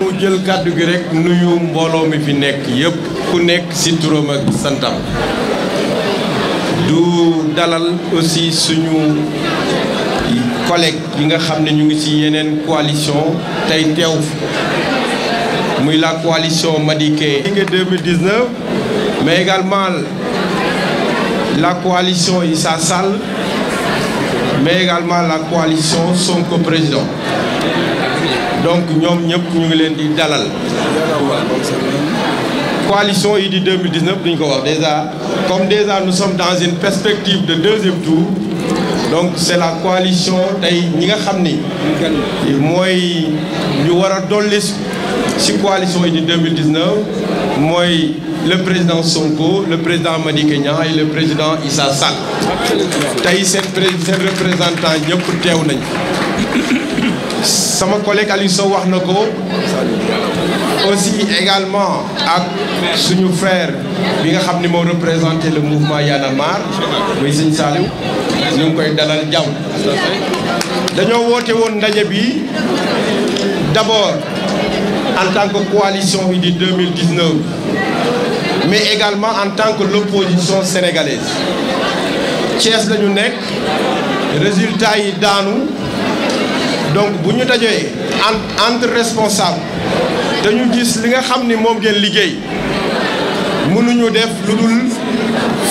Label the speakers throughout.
Speaker 1: mu jël kàddu gi rek nuyu mbooloo mi fi nekk yépp ku nekk ci turam ak santam du dalal aussi suñu collègue yi nga xam ne ñu ngi ci yeneen coalition tey teew muy la coalition Madické 2019 mais également la coalition Issa Sall mais également la coalition Sonko président donc ñoom ñëpp ñu ngi leen di dalal coalition yi di 2019 duñ ko wax déjà comme déjà nous sommes dans une perspective de deuxième tour donc c'est la coalition tey ñi nga xam ni mooy ñu war a dolli ci coalition yi di 2019 mooy le président Sonko le président Madické Niang et le président Issa Sall tey seen représentant ñëpp teew nañ sama collègue Aliou Sow wax na ko aussi également ak suñu frère bi nga xam ni moo représenté le mouvement Y'en a marre muy Sëñ Saliou ñu ngi koy dalal jàmm dañoo woote woon ndaje bi d'abord en tant que coalition yi di 2019 mais également en tant que l'opposition sénégalaise Thiès la ñu nekk résultat yi daanu donc bu ñu dajee entre responsables dañu gis li nga xam ni moom ngeen liggéey mënuñu def lu dul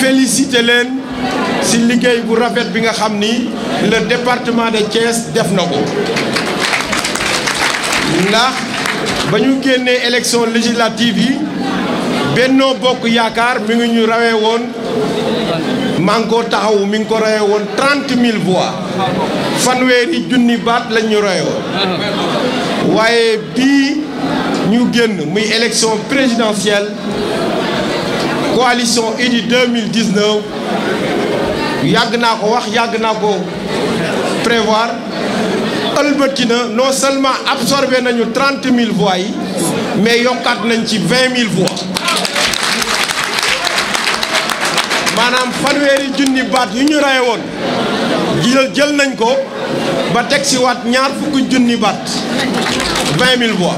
Speaker 1: féliciter leen ci liggéey bu rafet bi nga xam ni le département de Thiès def na ko ndax ba ñu génnee élection législative yi Benno Bokk Yaakaar mi ngi ñu rawee woon Manko Taxawu mi ngi ko rawee woon 30 000 voix fanweeri junni baat lañ ñu rawee woon waaye bii ñu génn muy élection présidentielle coalition Idy 2019 yàgg naa ko wax yàgg naa ko prévoir ëlbati na non seulement absorbé nañu 30 000 voix yi mais yokkaat nañ ci 20 000 voix maanaam fanweeri junni baat yu ñu raye woon jël nañ ko ba teg si waat ñaar fukki junni baat 20 000 voix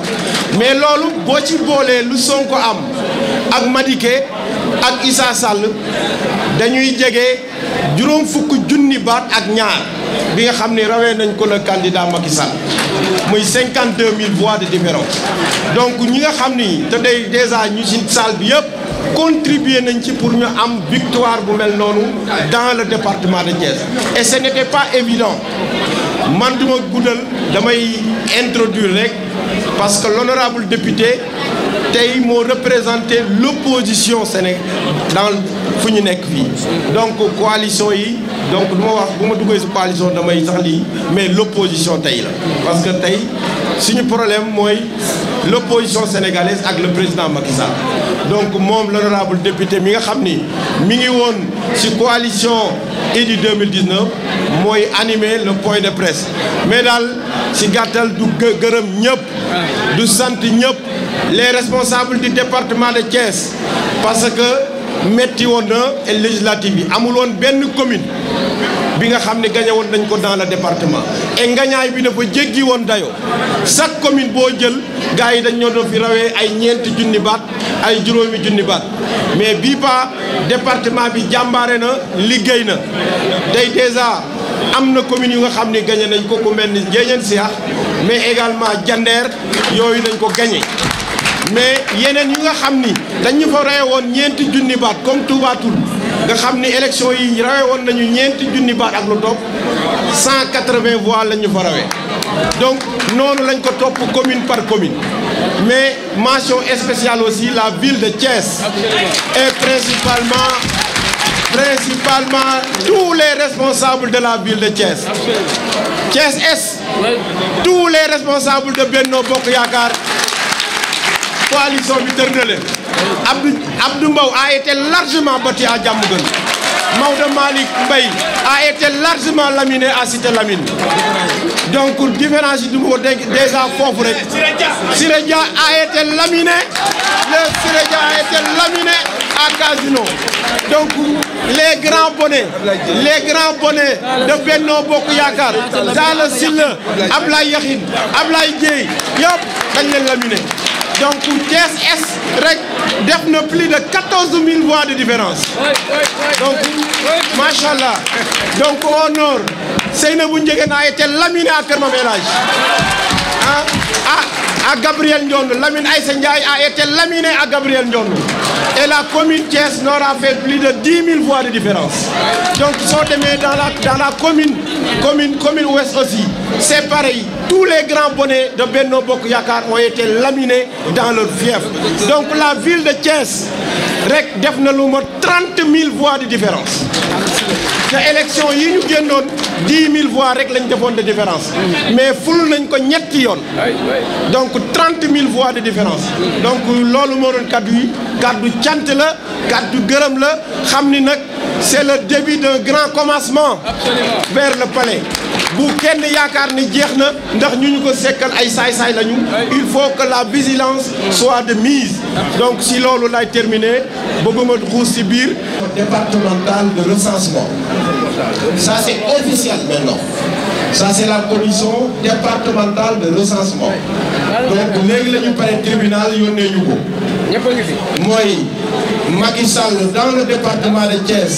Speaker 1: mais loolu boo ci boolee lu Sonko am ak Madické ak Issa Sall dañuy jege juróom fukki junni baat ak ñaar bi nga xam ni rawee nañ ko le candidat Macky Sall muy 52 000 voix de différence donc ñi nga xam ni te day déjà ñu ci salle bi yëpp contribuer nañ ci pour ñu am victoire bu mel noonu dans le département de Thiès et ce n'était pas évident man duma guddal damay introduire rek parce que l'honorable député tey moo représenté l'opposition Sénégal dans fu ñu nekk fii donc coalition yi donc du ma wax bu ma duggee ci coalition damay sax lii mais l'opposition tey la parce que tey suñu problème mooy l'opposition sénégalaise ak le président Macky Sall donc moom l'honorable député mi nga xam ni mi ngi woon ci coalition Idy 2019 mooy animer le point de presse mais daal ci gàttal du gërëm ñëpp du sant ñëpp les responsables du département de Thiès parce que metti woon na et législative yi amul woon benn commune bi nga xam ne gagné woon nañ ko dans le département et ngañaay bi dafa jéggi woon dayo chaque commune boo jël gars yi dañ ñoo doon fi rawee ay ñeenti junni baat ay juróomi junni baat mais bii ba département bi jàmbaare na liggéey na tey déjà am na commune yu nga xam ne gagné nañ ko ku mel ni Ndiédiène Sirakh mais également Diender yooyu nañ ko gagné mais yeneen yu nga xam ni dañu fa rawee woon ñeenti junni baat comme Touba Toul nga xam ni élection yi rawee woon nañu ñeenti junni baat ak lu topp 180 voix lañ ñu fa rawee donc noonu lañ ko topp commune par commune mais mention spéciale aussi la ville de Thiès et principalement tous les responsables de la ville de Thiès Thiès Est tous les responsables de Benno Bokk Yaakaar coalition bi tër na leen Abdou Mbow a été largement battu à Diamaguène Maodo Malick Mbaye a été largement laminé à Cité Lamine donc différence yi du ma ko déjà foofu rek Siré Dia a été laminé le Siré Dia a été laminé à Casino donc les grands bonnets de Benno Bokk Yaakaar Talla Sylla Ablaye Yaxin Ablaye Dieye yëpp dañ leen laminé donc Thiès Est rek def na plus de 14 000 voix de différence donc machallah donc au nord Seynabou Ndiéguène a été laminé à Keur Mabélage à Gabriel Ndione Lamine Aïssa Ndiaye a été laminé à Gabriel Ndione et la commune Thiès Nord a fait plus de 10 000 voix de différence donc soo demee dans la commune ouest aussi c'est pareil tous les grands bonnets de Benno Bokk Yaakaar ont été laminés dans leur fief donc la ville de Thiès rek def na lu mot 30 000 voix de différence te élection yi ñu génnoon 10 000 voix rek lañ defoon de différence mais ful nañ ko ñetti yoon donc 30 000 voix de différence donc loolu moo doon kaddu yi kaddu cant la kaddu gërëm la xam ni nag c'est le début d'un grand commencement vers le palais bu kenn yaakaar ni jeex na ndax ñu ko sekkal ay saay-saay lañu il faut que la vigilance soit de mise donc si loolu lay terminer bëgguma xuus ci biir départemental de recensement ça c'est officiel maintenant ça c'est la commission départementale de recensement donc léegi la ñu pare tribunal yónnee ñu ko mooy Macky Sall dans le département de Thiès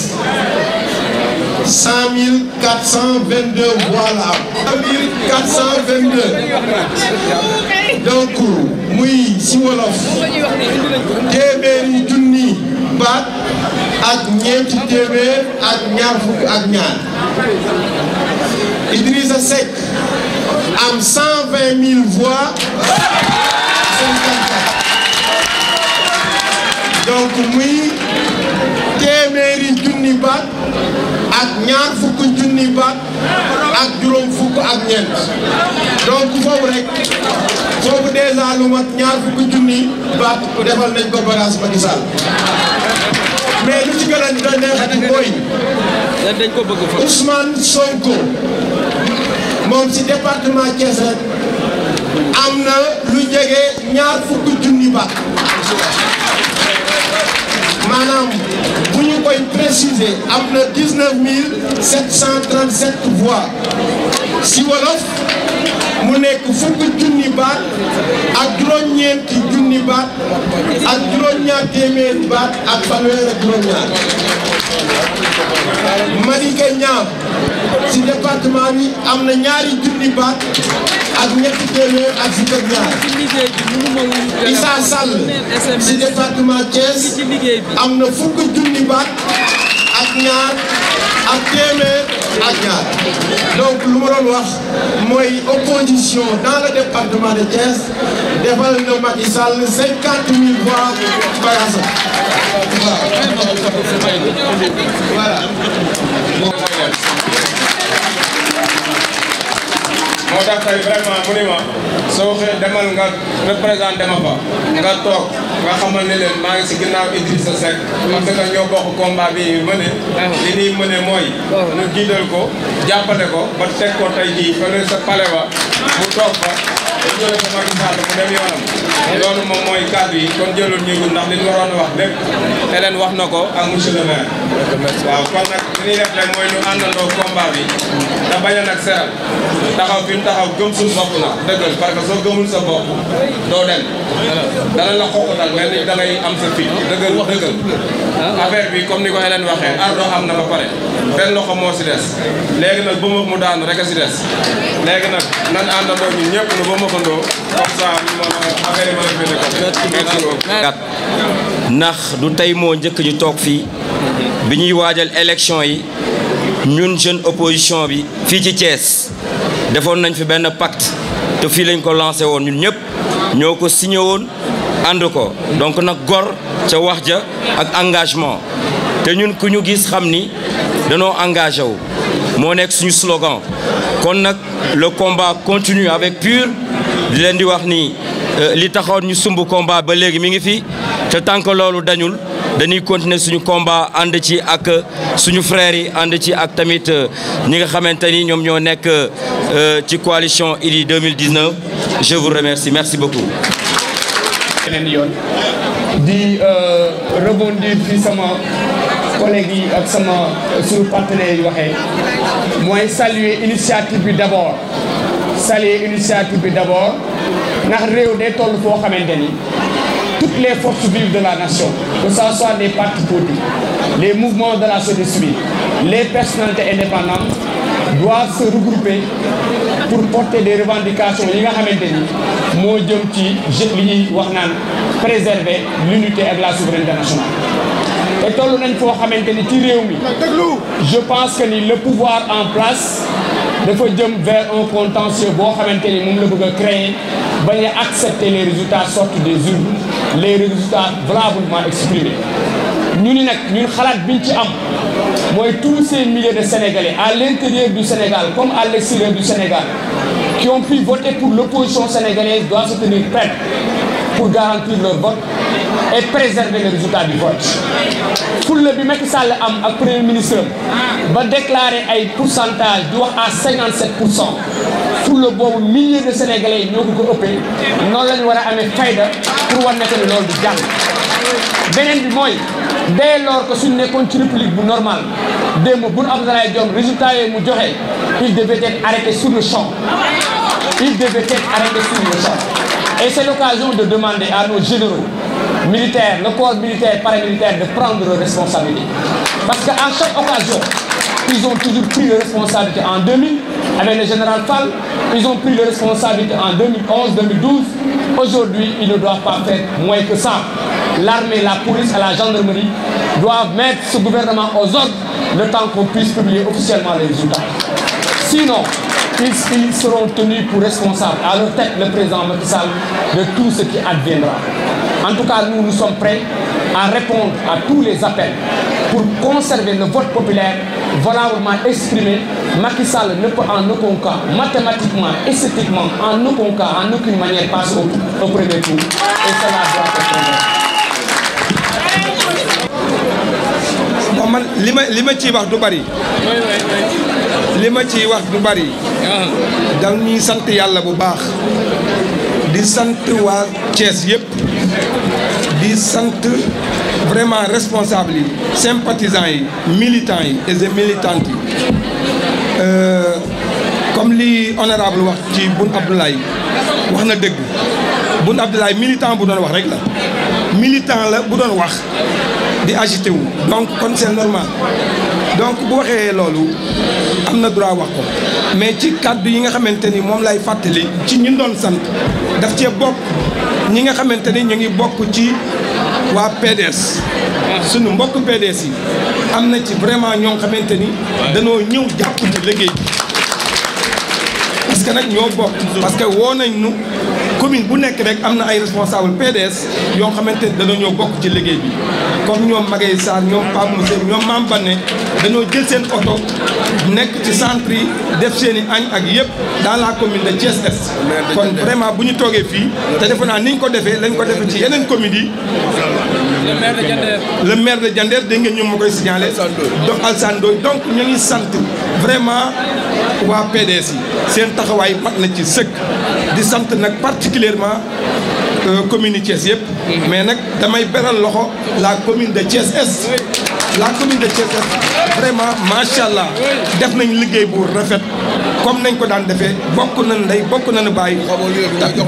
Speaker 1: 100 422 voix la am 100 422 donc muy si wolof téeméeri junni baat ak ñeenti téeméer ak ñaar fukk ak ñaar Idrissa Seck am 120 000 voix donc muy téeméeri junni baat ak ñaar fukk junni baat ak juróom fukk ak ñeent donc foofu déjà lu mat ñaar fukk junni baat defal nañ ko bagage Macky Sall mais lu ci gën a neexati mooy dañ ko bëgg fa Ousmane Sonko moom ci département Thiès rek am na lu jege ñaar fukk junni baat maanaam bu ñu koy préciser am na 19 737 voix si wolof mu nekk fukk junni baat ak juróom-ñeenti junni baat ak juróom-ñaar téeméeri baat ak fanweer ak juróom-ñaar Madické Niang si département bi am na ñaari junni baat ak ñetti téeméer ak fukk ak ñaar Issa Sall si département Thiès am na fukk junni baat ak ñaar ak téeméer ak ñaar donc lu ma doon wax mooy opposition dans le département de Thiès defal na Macky Sall 50 000 voix bagage voilà.
Speaker 2: moo tax tey vraiment mu ni ma soo xëy demal nga représenté ma fa nga toog nga xamal ne leen maa ngi si ginnaaw Idrissa Seck parce que ñoo bokk combat bi mëne li nii mëne mooy ñu jiital ko jàppale ko ba teg ko tey jii fële sa palais ba mu toog fa jële ko Macky Sall mu dem yoonam loolu moom mooy kàddu yi kon jëlul ñëgul ndax li ñu waroon wax lépp Hélène wax na ko ak monsieur le maire waaw kon nag li ñuy def rek mooy ñu àndandoo combat bi te bañ a nag seral taxaw fi mu taxaw gëm suñu bopp na dëggal parce que soo gëmul sa bopp doo dem dana la xoqatal mel ni da ngay am sa fit dëggal affaire bi comme ni ko Hélène waxee ardo am na ba pare benn loxo moo si des léegi nag ba mu daanu rek a si des léegi nag nan àndandoo ñun ñëpp nu ba makandoo comme ça affaire yi mën a fi nekk
Speaker 3: ndax du tey moo njëkk ñu toog fii bi ñuy waajal élection yi ñun jeune opposition bi fii ci Thiès defoon nañ fi benn pacte te fii lañ ko lancé woon ñun ñëpp ñoo ko signé woon ànd ko donc nag gor ca wax ja ak engagement te ñun ku ñu gis xam ni danoo engagé wu moo nekk suñu slogan kon nag le combat continue avec PUR di leen di wax ni li taxoon ñu sumb combat ba léegi mi ngi fi te tant que loolu dañul dañuy continuer suñu combat ànd ci ak suñu frères yi ànd ci ak tamit ñi nga xamante ni ñoom ñoo nekk ci coalition Idy 2019 je vous remercie merci beaucoup.
Speaker 4: beneen yoon di rebondir ci sama collègues yi ak sama suñu partenaires yi waxee mooy saluer initiative bi d'abord ndax réew day toll foo xamante ni toutes les forces vives de la nation, que ce soit les partis politiques, les mouvements de la société civile, les personnalités indépendantes, doivent se regrouper pour porter des revendications yi nga xamante ni moo jëm ci li ñuy wax naan préserver l'unité ak la souveraineté nationale. te toll nañ foo xamante ni ci réew mi je pense que ni le pouvoir en place dafa jëm vers un contentieux boo xamante ni moom la bëgg a créer bañ a accepter les résultats sortis des urnes, les résultats valablement exprimés. ñun xalaat biñ ci am mooy tous ces milliers de Sénégalais à l'intérieur du Sénégal comme à l'extérieur du Sénégal qui ont pu voter pour l'opposition sénégalaise doivent se tenir prêts pour garantir leur vote et préserver les résultats du vote. fulla bi Macky Sall am ak premier ministre ba déclarer ay pourcentage di wax à 57%. fulla boobu milliers de Sénégalais yi ñoo ko ëppee noonu la ñu war a amee fayda pour war nekk ni loolu di jàll. beneen bi mooy dès lors que suñu nekkoon ci république bu normal démb Boun Abdallah Dionne résultat yooyu mu joxe il devait être arrêté sur le champ. Et c'est l'occasion de demander à nos généraux militaires, le corps militaire, paramilitaire de prendre leurs responsabilités. Parce qu'à chaque occasion, ils ont toujours pris leurs responsabilités. En 2000, avec le général Fall, ils ont pris leurs responsabilités en 2011, 2012. Aujourd'hui, ils ne doivent pas faire moins que ça. L'armée, la police et la gendarmerie doivent mettre ce gouvernement aux ordres le temps qu'on puisse publier officiellement les résultats. Sinon, ils seront tenus pour responsables, à leur tête le président Macky Sall, de tout ce qui adviendra. En tout cas, nous sommes prêts à répondre à tous les appels pour conserver le vote populaire valablement exprimé. Macky Sall ne peut en aucun cas, mathématiquement, esthétiquement, en aucun cas, en aucune manière passer au premier tour. Et cela doit être fait.
Speaker 5: bon man li ma ciy wax du bari li ma ciy wax du bari dañuy sant yàlla bu baax di sant waa Thiès yëpp di sant vraiment responsables yi sympathisants yi militants yi et les militantes yi comme li honorable wax ci Boun Abdallah wax na dëgg Boun Abdallah militant bu doon wax rek la militant la bu doon wax di agité wu donc kon c'est normal donc bu waxee loolu am na droit wax ko mais ci kàddu yi nga xamante ni moom lay fàttali ci ñi doon sant daf cee bokk ñi nga xamante ni ñu ngi bokk ci waa PDS sunu mbokk PDS yi am na ci vraiment ñoo xamante ni dañoo ñëw jàpp ci liggéey parce que nag ñoo bokk parce que woo nañ nu commune bu nekk rek am na ay responsable PDS yoo xamante ni dañoo ñëw bokk ci liggéey bi comme ñoom Magaye Sarr ñoom Pape Moussa ñoom Mame Bané dañoo jël seen oto nekk ci centre yi def seen i añ ak yëpp dans la commune de Thiès Est kon vraiment bu ñu toogee fii te defe naa ni ñu ko defee lañ ko defee ci yeneen communes yi le maire de Diender dégg ngeen ñoom ma koy signalé donc Alassane Ndoye donc ñu ngi sant vraiment waa PDS yi seen taxawaay mat na ci sëkk di sant nag particulièrement commune Thiès yëpp mais nag damay beral loxo la commune de Thiès Est la commune de Thiès Est vraiment macha allah def nañ liggéey bu rafet comme nañ ko daan defee bokk nañ ndey bokk nañu bàyyi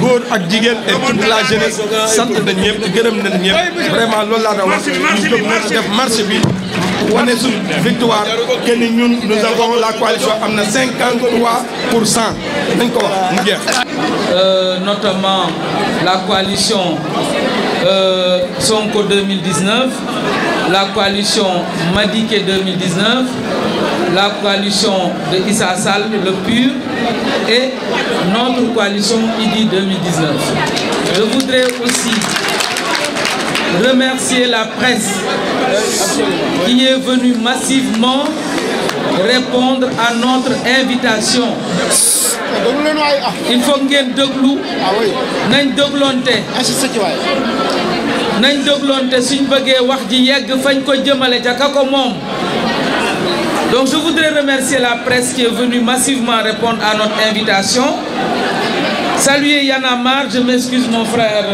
Speaker 5: góor ak jigéen et toute la jeunesse sant nañ ñëpp gërëm nañ ñëpp vraiment loolu laa doon wax ñu jóg na def marché bi wane suñu victoire que ni ñun nous avons la coalition am na 53% nañ ko wax mu jeex.
Speaker 6: Notamment la coalition Sonko 2019, la coalition Madické 2019, la coalition de Issa Sall, le PUR, et notre coalition Idy 2019. Je voudrais aussi remercier la presse qui est venue massivement répondre à notre invitation. Il faut ngeen déglu nañ dégloonte suñ bëggee wax ji yegg fañ ko jëmale ca ka ko moom. Donc je voudrais remercier la presse qui est venue massivement répondre à notre invitation. saluer Y'en a marre, je m'excuse mon frère,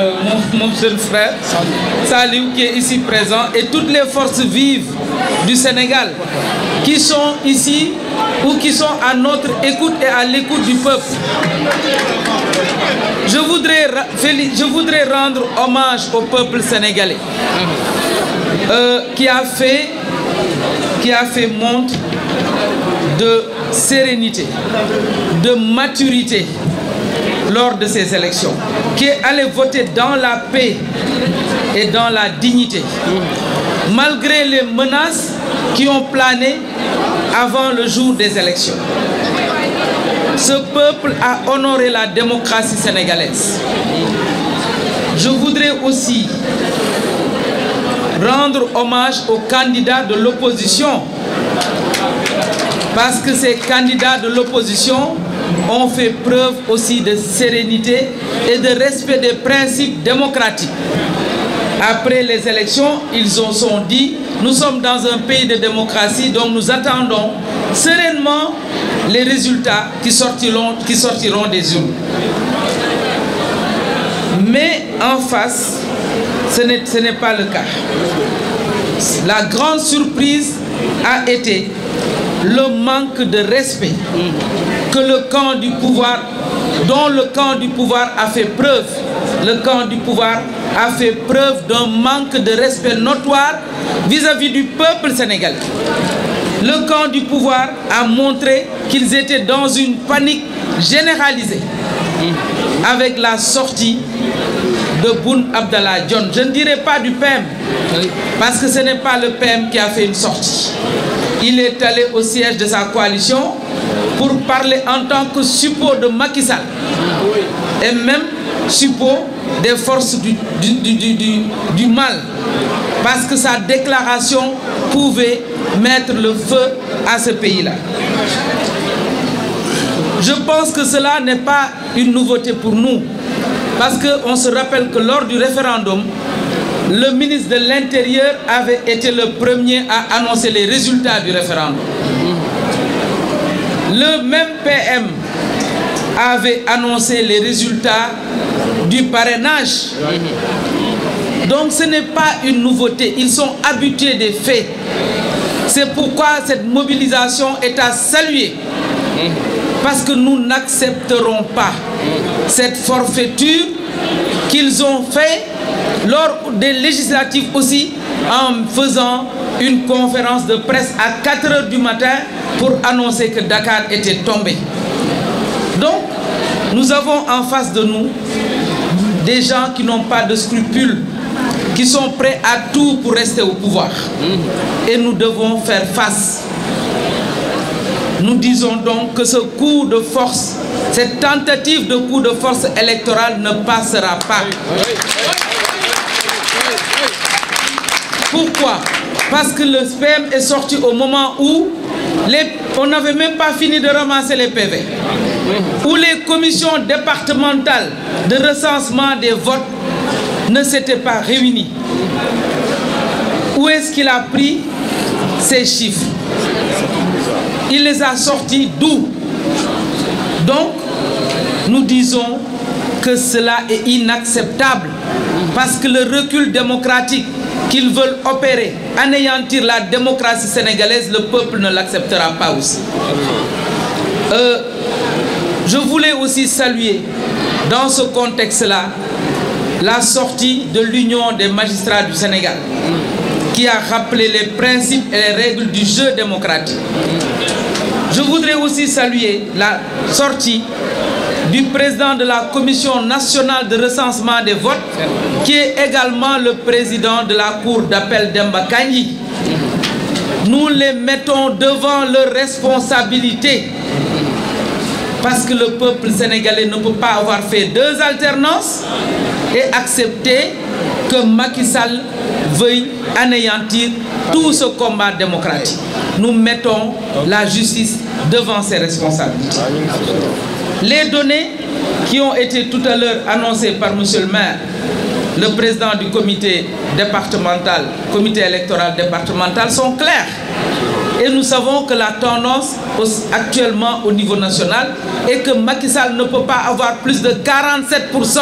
Speaker 6: mon jeune frère, Saliou, qui est ici présent, et toutes les forces vives du Sénégal qui sont ici ou qui sont à notre écoute et à l'écoute du peuple. Je voudrais rendre hommage au peuple sénégalais qui a fait montre de sérénité, de maturité lors de ces élections, qui est allé voter dans la paix et dans la dignité, malgré les menaces qui ont plané avant le jour des élections. Ce peuple a honoré la démocratie sénégalaise. Je voudrais aussi rendre hommage aux candidats de l'opposition, parce que ces candidats de l'opposition ont fait preuve aussi de sérénité et de respect des principes démocratiques. Après les élections, ils se sont dit, nous sommes dans un pays de démocratie, donc nous attendons sereinement les résultats qui sortiront des urnes. Mais en face, ce n'est pas le cas. La grande surprise a été le manque de respect que le camp du pouvoir, dont le camp du pouvoir a fait preuve. Le camp du pouvoir a fait preuve d'un manque de respect notoire vis-à-vis du peuple sénégalais. Le camp du pouvoir a montré qu'ils étaient dans une panique généralisée avec la sortie de Boun Abdallah Dionne. Je ne dirais pas du PM, parce que ce n'est pas le PM qui a fait une sortie. Il est allé au siège de sa coalition pour parler en tant que suppôt de Macky Sall et même suppôt des forces du mal, parce que sa déclaration pouvait mettre le feu à ce pays-là. Je pense que cela n'est pas une nouveauté pour nous, parce qu'on se rappelle que lors du référendum, le ministre de l'Intérieur avait été le premier à annoncer les résultats du référendum. Le même PM avait annoncé les résultats du parrainage. Donc ce n'est pas une nouveauté, ils sont habitués des faits. C'est pourquoi cette mobilisation est à saluer. Parce que nous n'accepterons pas cette forfaiture qu'ils ont fait lors des législatives aussi, en faisant une conférence de presse à 4 h du matin pour annoncer que Dakar était tombé. Donc, nous avons en face de nous des gens qui n'ont pas de scrupules, qui sont prêts à tout pour rester au pouvoir. Et nous devons faire face. Nous disons donc que ce coup de force, cette tentative de coup de force électorale ne passera pas. Pourquoi? Parce que le PM est sorti au moment où on n'avait même pas fini de ramasser les PV, où les commissions départementales de recensement des votes ne s'étaient pas réunies. Où est-ce qu'il a pris ces chiffres? Il les a sortis d'où? Donc, nous disons que cela est inacceptable, parce que le recul démocratique qu'ils veulent opérer, anéantir la démocratie sénégalaise, le peuple ne l'acceptera pas aussi. Je voulais aussi saluer, dans ce contexte-là, la sortie de l'Union des magistrats du Sénégal, qui a rappelé les principes et les règles du jeu démocratique. Je voudrais aussi saluer la sortie du président de la Commission nationale de recensement des votes, qui est également le président de la Cour d'appel Demba Kandji. Nous les mettons devant leurs responsabilités, parce que le peuple sénégalais ne peut pas avoir fait 2 alternances et accepter que Macky Sall veuille anéantir tout ce combat démocratique. Nous mettons la justice devant ses responsabilités. Les données qui ont été tout à l'heure annoncées par M. le maire, le président du comité électoral départemental, sont claires. Et nous savons que la tendance actuellement au niveau national est que Macky Sall ne peut pas avoir plus de 47%.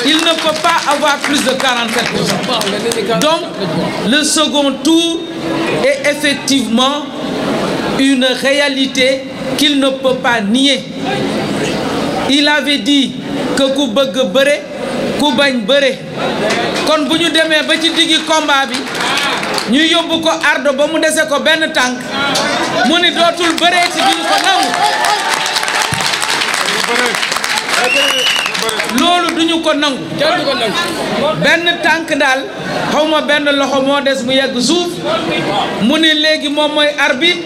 Speaker 6: Il ne peut pas avoir plus de 47%. Donc, le second tour est effectivement une réalité qu'il ne peut pas nier. Il avait dit que ku bëgg bëre ku bañ bëre kon bu ñu demee ba ci diggi combat bi ñu yóbbu ko ardo ba mu dese ko benn tànk mu ni dootul bëree ci duñu ko nangu loolu duñu ko nangu benn tànk daal xawma benn loxo moo des mu yegg suuf mu ni léegi moom mooy arbitre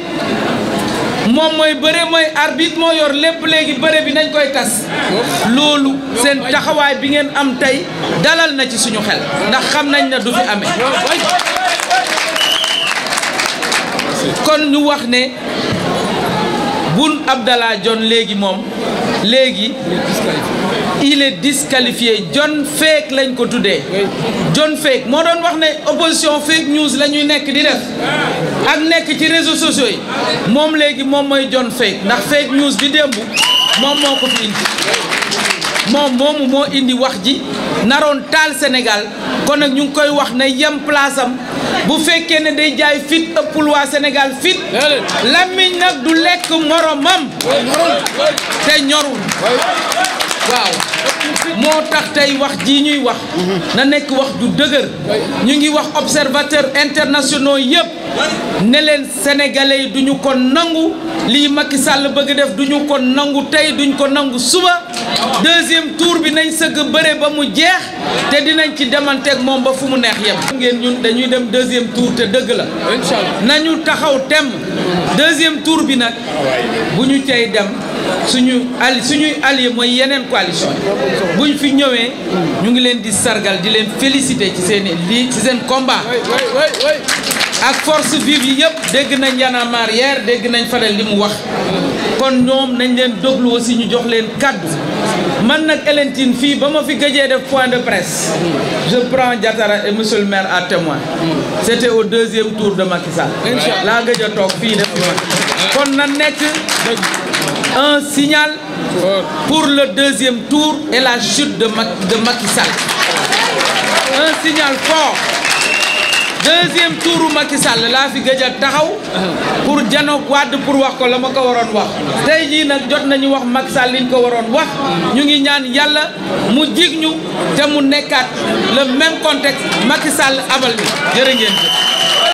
Speaker 6: moom mooy bëre mooy arbitre moo yor lépp léegi bëre bi nañ koy tas loolu seen taxawaay bi ngeen am tey dalal na ci suñu xel ndax xam nañ ne du fi amee kon ñu wax ne Boun Abdallah Dionne léegi moom léegi il est disqualifié John Fake lañ ko tuddee John Fake moo doon wax ne opposition fake news la ñuy nekk di def ak nekk ci réseaux sociaux yi moom léegi moom mooy John Fake ndax fake news bi démb moom moo ko fi indi moom moomu moo indi wax ji naroon taal Sénégal kon nag ñu ngi koy wax ne yem place am bu fekkee ne day jaay fit ëppul waa Sénégal fit làmmiñ nag du lekk moromam te ñorul waaw moo tax tey wax ji ñuy wax na nekk wax ju dëgër ñu ngi wax observateurs internationaux yëpp ne leen sénégalais yi duñu ko nangu lii Macky Sall bëgg def duñu ko nangu tey duñ ko nangu suba deuxième tour bi nañ sëgg bëre ba mu jeex te dinañ ci demanteeg moom ba fu mu neex yem ngeen ñun dañuy dem deuxième tour te dëgg la nañu taxaw tem deuxième tour bi nag bu ñu cay dem suñuy allié mooy yeneen coalition yi buñ fi ñëwee ñu ngi leen di sargal di leen féliciter ci seen lii ci seen combat ak force vive yi yëpp dégg nañ Y'en a marre hier dégg nañ Fadel li mu wax kon ñoom nañ leen déglu aussi ñu jox leen kaddu man nag Hélène Tine fii ba ma fi gëjee def point de presse je prends Diatara et monsieur le maire à témoin c'était au deuxième tour de Macky Sall laa gëj a toog fii def kon na nekk un signal pour le deuxième tour et la chute de Macky Sall un signal fort deuxième tour Macky Sall laa fi gëj a taxaw pour janoog Wade pour wax ko la ma ko waroon wax tey jii nag jot nañu wax Macky Sall liñ ko waroon wax ñu ngi ñaan yàlla mu jig ñu te mu nekkaat le même contexte Macky Sall abal bi jërë ngeen jëf